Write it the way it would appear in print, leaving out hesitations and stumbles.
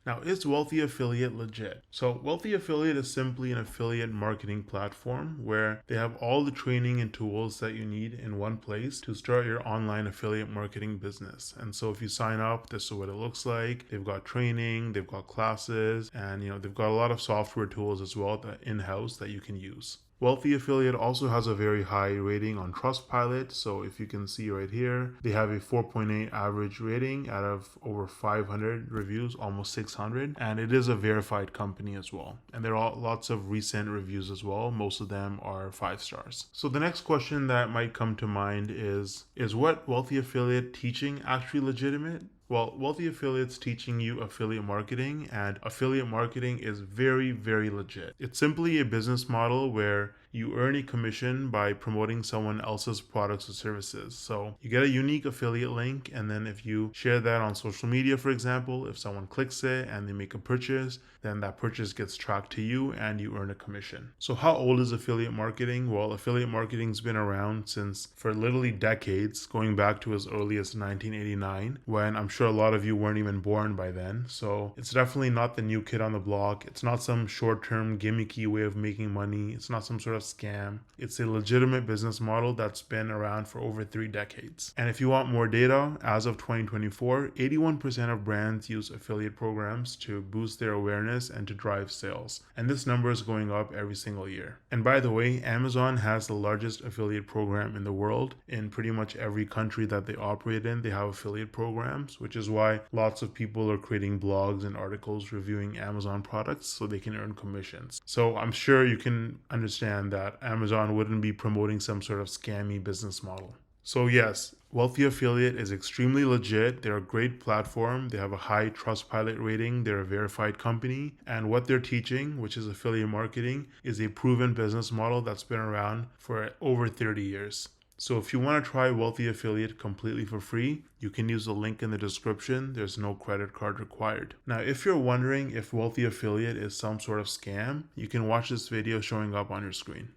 Now, is Wealthy Affiliate legit? So, Wealthy Affiliate is simply an affiliate marketing platform where they have all the training and tools that you need in one place to start your online affiliate marketing business. And so, if you sign up, this is what it looks like. They've got training, they've got classes, and they've got a lot of software tools as well that in-house that you can use. Wealthy Affiliate also has a very high rating on Trustpilot. So if you can see right here, they have a 4.8 average rating out of over 500 reviews, almost 600. And it is a verified company as well. And there are lots of recent reviews as well. Most of them are 5 stars. So the next question that might come to mind is what Wealthy Affiliate teaching actually legitimate? Well, Wealthy Affiliate's teaching you affiliate marketing, and affiliate marketing is very, very legit. It's simply a business model where you earn a commission by promoting someone else's products or services. So you get a unique affiliate link, and then if you share that on social media, for example, if someone clicks it and they make a purchase, then that purchase gets tracked to you and you earn a commission. So how old is affiliate marketing? Well, affiliate marketing's been around for literally decades, going back to as early as 1989, when I'm sure a lot of you weren't even born by then. So it's definitely not the new kid on the block. It's not some short-term gimmicky way of making money. It's not some sort of scam. It's a legitimate business model that's been around for over 3 decades. And if you want more data, as of 2024, 81% of brands use affiliate programs to boost their awareness and to drive sales. And this number is going up every single year. And by the way, Amazon has the largest affiliate program in the world. In pretty much every country that they operate in, they have affiliate programs, which is why lots of people are creating blogs and articles reviewing Amazon products so they can earn commissions. So I'm sure you can understand that Amazon wouldn't be promoting some sort of scammy business model. So yes, Wealthy Affiliate is extremely legit. They're a great platform. They have a high Trustpilot rating. They're a verified company. And what they're teaching, which is affiliate marketing, is a proven business model that's been around for over 30 years. So if you want to try Wealthy Affiliate completely for free, you can use the link in the description. There's no credit card required. Now, if you're wondering if Wealthy Affiliate is some sort of scam, you can watch this video showing up on your screen.